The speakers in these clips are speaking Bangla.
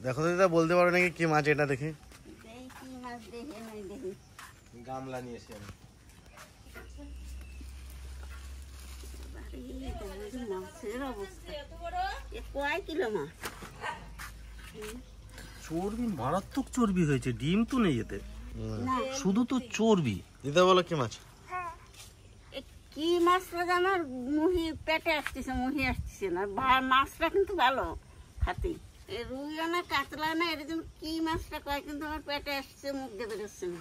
দেখো দিদা, বলতে পারো নাকি কি মাছ এটা? দেখি কি মাছ দেখে নাই দেখি। গামলা নিয়েছি আমি। মাছের অবস্থা কয় কিলো মাছ? চর্বি, মারাত্মক চর্বি হয়েছে। ডিম তো নেই এতে, শুধু তো চর্বি। দিদা বলো কি মাছ? কি মাছটা আমার মুহি পেটে আসতেছে, মুহি আসতেছে না। মাছটা কিন্তু ভালো খাতে, রুই না কাতলা না, এরকম কি মাছটা কয়, কিন্তু আমার পেটে আসছে, মুখ দিয়ে বেরোচ্ছে না।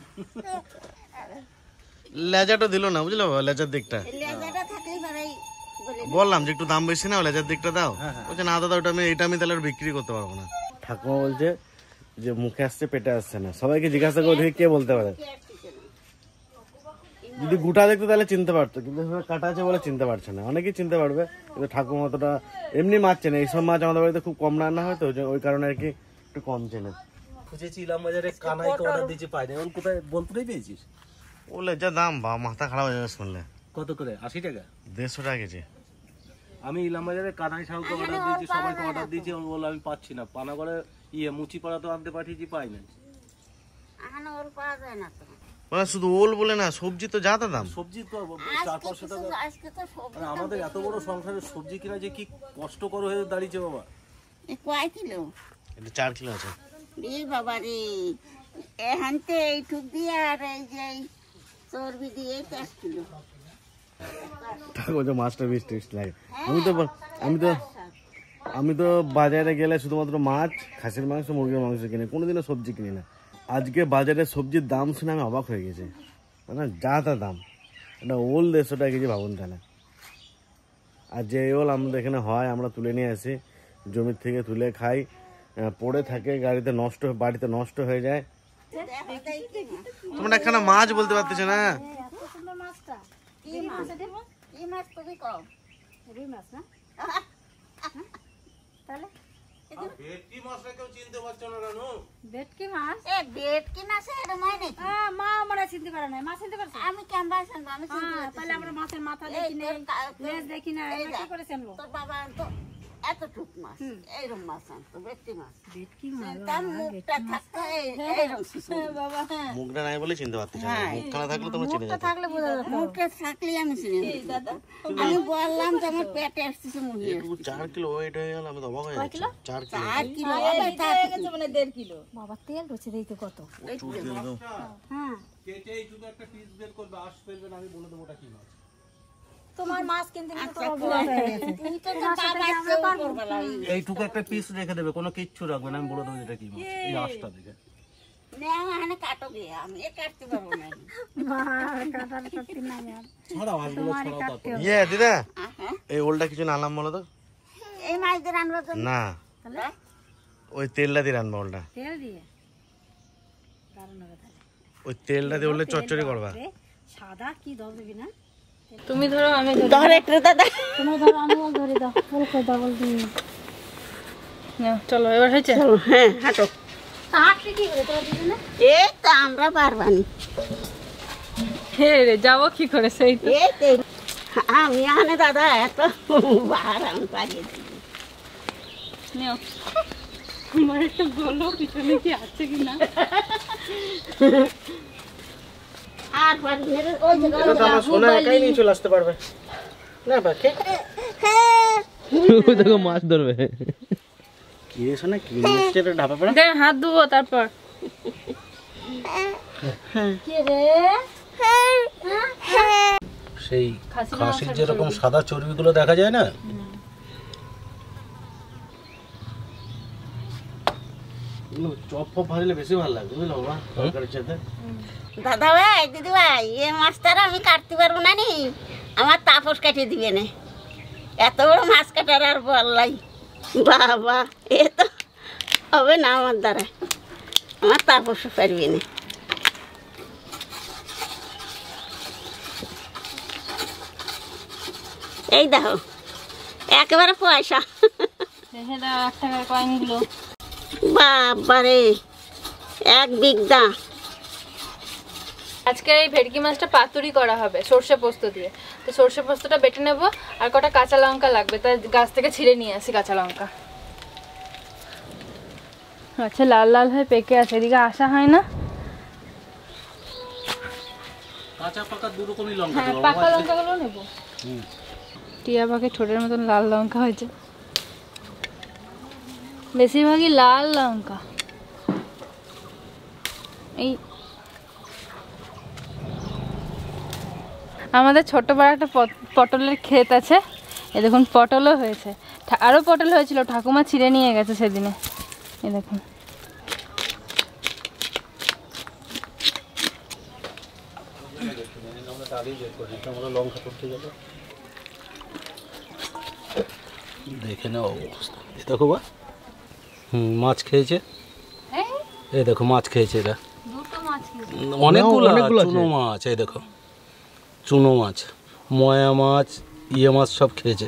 লেজাটা দিল না, বুঝলো? লেজার দিকটা লেজাটা থাকলেই বাড়াই বললাম যে একটু দাম বেশি না, লেজার দিকটা দাও। বলছে না দাদা, ওটা আমি তাহলে বিক্রি করতে পারবো না। ঠাকুমা বলছে যে মুখে আসছে, পেটে আসছে না। সবাইকে জিজ্ঞাসা করে দেখি কে বলতে পারে। যদি গোটা দেখতো তাহলে চিনতে পারতো, কিন্তু কাটা আছে বলে চিনতে পারছে না। অনেকেই চিনতে পারবে, কিন্তু ঠাকুমা অতটা এমনি মাছ চেনে। এইসব মাছ আমাদের বাড়িতে খুব কম রান্না হয়, তো ওই কারণে আর কি একটু কম চেনে। খুঁজেছি ইলাম বাজারে, কানাইকে অর্ডার দিয়েছি, পাইনি। এখন কোথায় বলতেই পেয়েছিস? ও লেজার দাম বা মাথা খারাপ হয়ে যাবে শুনলে। কত করে? 80 টাকা? 150 টাকা কেজি। আমি ইলাম বাজারে কানাই সাহুকে অর্ডার দিয়েছি, সবাইকে অর্ডার দিয়েছি। ও বললো আমি পাচ্ছি না। পানাগড়ে মুচিপাড়া তো আনতে পাঠিয়েছি, পাই না। পাওয়া যায় না তো, মানে শুধু ওল বলে না, সবজি তো যা দাম। সবজি তো 400-500 টাকা। আমাদের এত বড় সংসারে সবজি কিনা যে কি কষ্টকর হয়ে দাঁড়িয়েছে বাবা। কয় কিলো? এটা 4 কিলো আছে। রে বাবা রে, এখানতে এইটুক দিয়ে আর এই যে চর্বি দিয়ে 4 কিলো। ঠাকুর মাছটা বেশ টেস্ট লাগে। আমি তো বাজারে গেলে শুধুমাত্র মাছ, খাসির মাংস, মুরগির মাংস কিনি, কোনোদিনও সবজি কিনি না। আজকে বাজারে সবজির দাম শুনে আমি অবাক হয়ে গেছি, মানে যা তা দাম। এটা ওল 150 টাকা কেজি, ভাবুন তাহলে। আর যে ওল আমাদের এখানে হয়, আমরা তুলে নিয়ে আসি জমির থেকে, তুলে খাই, পড়ে থাকে গাড়িতে, বাড়িতে নষ্ট হয়ে যায়। তোমরা একখানা মাছ বলতে পারতেছ না। ভেটকি মাছটা কেউ চিনতে পারছো না কেন? ভেটকি মাছ? ভেটকি মাছ মা আমরা চিনতে পারে না। মা চিনতে পারছে? আমি কেমন চিনবো? আমি তাহলে আমরা মাছের মাথা দেখি না, লেজ দেখি না, কি করে চিনবো? তোর বাবা তো এতটুক মাছ, এইরকম মাছ আনতো, ভেটকি মাছ। ভেটকি মাছ তার মুখটা থাকতো এইরকম। বাবা মুখটা নাই বলে চিনতে পারতেছ না, মুখটা না থাকলে তোমরা চিনে যেতে। থাকলে বোঝা যেত, মুখটা থাকলেই আমি চিনি। দাদা আমি বললাম যে আমার পেটে আসতেছে মুরগি। 4 কিলো ওয়েট হয়ে গেল, আমি তো অবাক হয়ে যাচ্ছি। 4 কিলো হয়ে গেছে, মানে 1.5 কিলো। বাবা তেল রয়েছে দেখতে কত। হ্যাঁ, কেটে এইটুকু একটা পিস বের করবে, আশ ফেলবেন, আমি বলে দেবো ওটা কি মাছ। তোমার মাছ কিনতে এইটুকু একটা পিস রেখে দেবে, কোনো কিচ্ছু রাখবে না, আমি বলে দেবো এটা কি মাছ। এই আশটা দেখে দিদা, এই ওলটা কিছু না আনলাম বলো তো? এই মাছ দিয়ে রান্না না, ওই তেলটা দিয়ে রান্না। ওলটা তেল দিয়ে, ওই তেলটা দিয়ে ওলে চচ্চড়ি করবা। সাদা কি ধর দিবি না? তুমি ধরো, আমি ধর একটু দাদা। তুমি ধরো, আমি ধরে দাও। বল কই দাও, বল দিই না। চলো এবার হয়েছে। হ্যাঁ হাঁটো। হাঁটতে কি করে তোরা দিবি না? এই তো আমরা পারবানি। হে রে, যাবো কি করে? সেই তো আমি আনে দাদা, এত বার আমি পারিয়ে দিই। নিও, আমার একটু বলো পিছনে কি আছে কিনা। আর ওই সোনা একাই নিয়ে চলে আসতে পারবে না বাকি। দেখো মাছ ধরবে কি রে সোনা, কি নিচ্ছে তো ঢাপা পড়া। হাত ধুবো তারপর। কি রে? সেই খাসির যেরকম সাদা চর্বিগুলো দেখা যায় না, চপ ফপ ভাজলে বেশি ভালো লাগবে, বুঝলো বাবা, তরকারির সাথে। দাদা ভাই, দিদি ভাই, এই মাছটা আমি কাটতে পারবো না, নি আমার তাপস কাটিয়ে দিবে না। এত বড় মাছ কাটার আর বললাই বাবা, এ তো হবে না আমার দ্বারা, আমার তাপস পারবে না। এই দেখো একেবারে পয়সা। বাবারে, 1 বিঘা। আজকের এই ভেটকি মাছটা পাতুরি করা হবে সর্ষে পোস্ত দিয়ে। তো সর্ষে পোস্তটা বেটে নেব, আর কটা কাঁচা লঙ্কা লাগবে, তাই গাছ থেকে ছিঁড়ে নিয়ে আসি কাঁচা লঙ্কা। আচ্ছা, লাল লাল হয়ে পেকে আছে, এদিকে আসা হয় না। কাঁচা পাকা দু রকমই লঙ্কা হ্যাঁ, দেবো। পাকা লঙ্কাগুলো নেবো। টিয়া পাখি ঠোঁটের মতন লাল লঙ্কা হয়েছে, বেশিরভাগই লাল লঙ্কা। এই আমাদের ছোট বড় একটা পটলের ক্ষেত আছে, এ দেখুন পটলও হয়েছে, আরও পটল হয়েছিল, ঠাকুমা ছিঁড়ে নিয়ে গেছে সেদিনে। এ দেখুন লঙ্কা করতে যাবো, দেখে নাও অবস্থা। দেখো বা, মাছ খেয়েছে, এই দেখো মাছ খেয়েছে, এরা অনেকগুলো চুনো মাছ, এই দেখো চুনো মাছ, ময়া মাছ, ইয়ে মাছ সব খেয়েছে,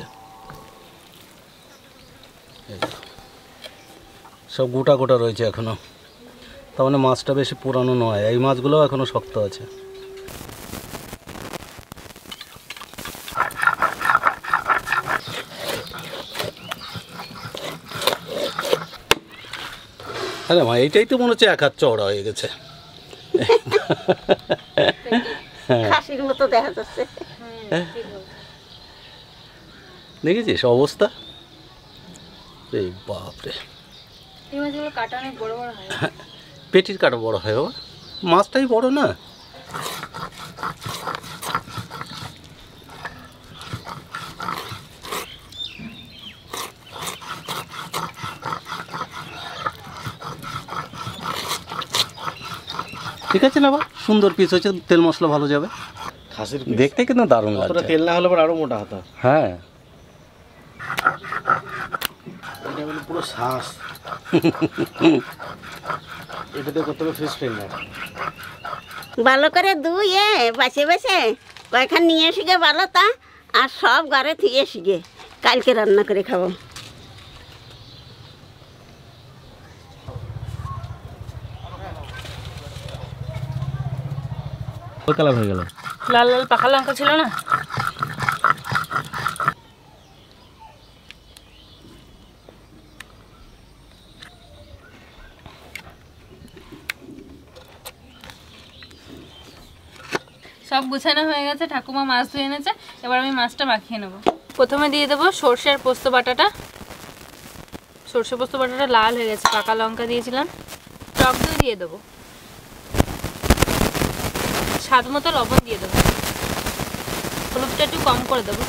সব গোটা গোটা রয়েছে এখনো। তার মানে মাছটা বেশি পুরানো নয়, এই মাছগুলোও এখনো শক্ত আছে। আরে মা, এইটাই তো মনে হচ্ছে এক হাত চওড়া হয়ে গেছে, খাসির মতো দেখা যাচ্ছে। দেখেছিস অবস্থা? এই বাপরে, এই মাছগুলো কাটা অনেক বড় বড় হয়। পেটির কাটা বড় হয় বাবা, মাছটাই বড় না। ঠিক আছে না বা, সুন্দর পিস হচ্ছে, তেল মশলা ভালো যাবে, খাসির দেখতে কিন্তু দারুণ লাগছে। তেল না হলে পর আরো মোটা হতো। হ্যাঁ, এটা মানে পুরো শ্বাস, এটা দিয়ে করতে হবে ফিশ ফিঙ্গার। ভালো করে ধুয়ে বাছে বাছে কয়েকখান নিয়ে এসে ভালো তা, আর সব ঘরে থেকে এসে কালকে রান্না করে খাবো। কালার হয়ে গেল, লাল লাল পাকা লঙ্কা ছিল না। সব গুছানো হয়ে গেছে, ঠাকুমা মাছ ধুয়ে এনেছে, এবার আমি মাছটা মাখিয়ে নেব। প্রথমে দিয়ে দেবো সর্ষে আর পোস্ত বাটাটা। সর্ষে পোস্ত বাটাটা লাল হয়ে গেছে, পাকা লঙ্কা দিয়েছিলাম, টক দই দিয়ে দেবো, স্বাদ মতো লবণ দিয়ে দেবো, হলুদটা একটু কম করে দেবো।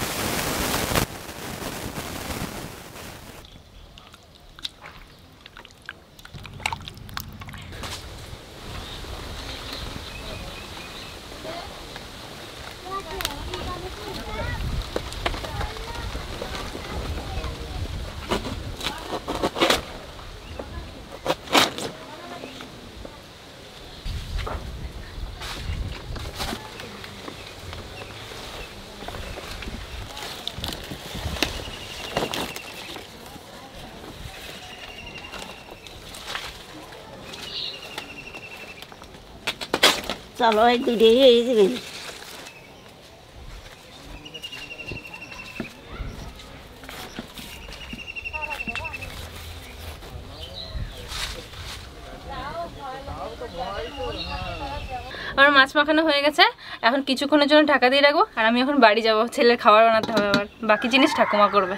চলো এই দুটো হয়ে যাবেন। আমার মাছ মাখানো হয়ে গেছে, এখন কিছুক্ষণের জন্য ঢাকা দিয়ে রাখবো, আর আমি এখন বাড়ি যাব, ছেলের খাবার বানাতে হবে, আবার বাকি জিনিস ঠাকুমা করবে।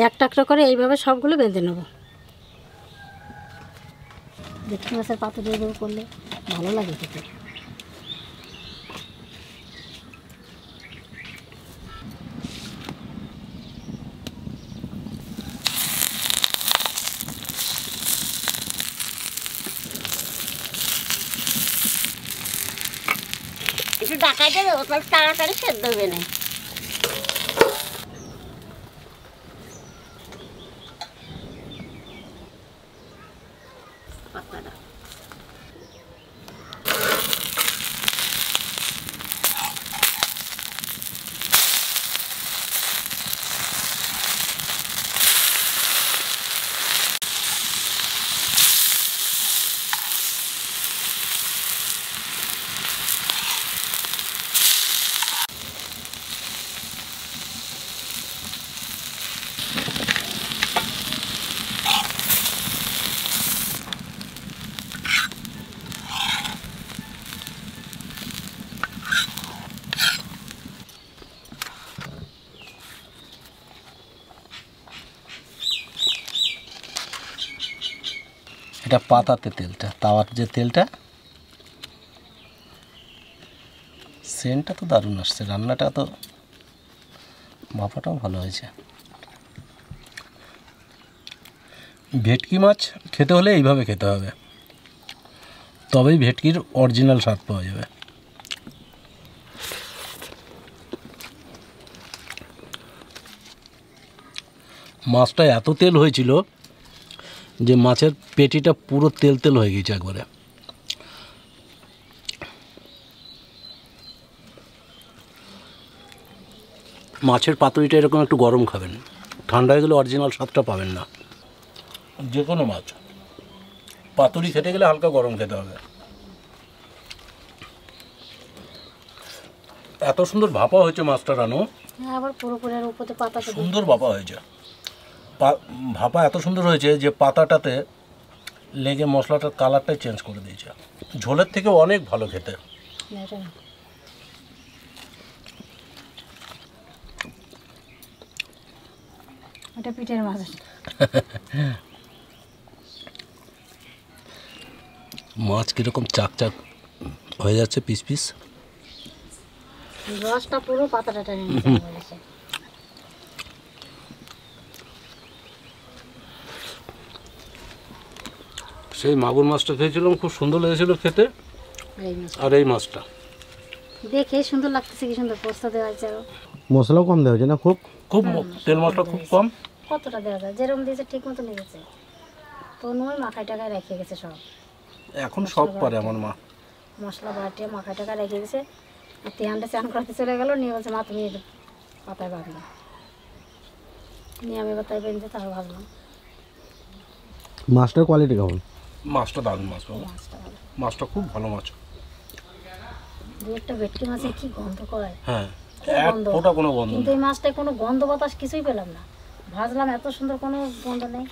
একটা একটা করে এইভাবে সবগুলো বেঁধে নেব। ভেটকি মাছের পাতা দিয়ে দেবো করলে ভালো লাগে খেতে। একটু ডাকাইতে দেবো, তাহলে তাড়াতাড়ি সেদ্ধ হবে না। পাতাটা। এটা পাতাতে তেলটা, তাওয়ার যে তেলটা, সেন্টটা তো দারুণ আসছে, রান্নাটা তো ভাপাটাও ভালো হয়েছে। ভেটকি মাছ খেতে হলে এইভাবে খেতে হবে, তবেই ভেটকির অরিজিনাল স্বাদ পাওয়া যাবে। মাছটা এত তেল হয়েছিল যে মাছের পেটিটা পুরো তেল তেল হয়ে গেছে একবারে। মাছের পাতুরিটা এরকম একটু গরম খাবেন, ঠান্ডা হয়ে গেলে অরিজিনাল স্বাদটা পাবেন না। যে কোনো মাছ পাতুরি খেতে গেলে হালকা গরম খেতে হবে। এত সুন্দর ভাপা হয়েছে মাছটা রানো, আবার পুরোপুরি উপরে পাতাটা সুন্দর ভাপা হয়েছে। ভাপা এত সুন্দর হয়েছে যে পাতাটাতে লেগে মশলাটার কালারটাই চেঞ্জ করে দিয়েছে। ঝোলের থেকে অনেক ভালো খেতে। এটা পিঠের মাছ। মাছ কীরকম চাক চাক হয়ে যাচ্ছে পিস পিস। রসটা পুরো পাতাটা টেনে নিয়েছে। সেই মাগুর মাছটা খেয়েছিলাম, খুব সুন্দর লেগেছিল খেতে। আর এই মাছটা দেখে সুন্দর লাগতেছে, কি সুন্দর পোস্ত দেওয়া আছে। মশলাও কম দেওয়া হয়েছে না, খুব খুব তেল মশলা খুব কম। কতটা দেওয়া যায়, যেরকম দিয়েছে ঠিক মতো লেগেছে। তো নয় মাখায় টাকায় রেখে গেছে সব, এখন সব পারে আমার মা। মশলা বাটিয়ে মাখায় টাকা রেখে গেছে। আর তেহানটা চান করতে চলে গেল, নিয়ে বলছে মা তুমি পাতায় ভাবলাম, নিয়ে আমি পাতায় বেঁধে তারপর ভাবলাম। মাছটার কোয়ালিটি কেমন? মাছটা দারুণ মাছ বাবা, মাছটা ভালো। মাছটা খুব ভালো মাছ। দু একটা ভেটকি মাছে কি গন্ধ করে, হ্যাঁ, খুব এক গন্ধ। ফোঁটা কোনো গন্ধ কিন্তু নেই। এই মাছটায় কোনো গন্ধ বাতাস কিছুই পেলাম না। ভাজলাম এত সুন্দর, কোনো গন্ধ নেই।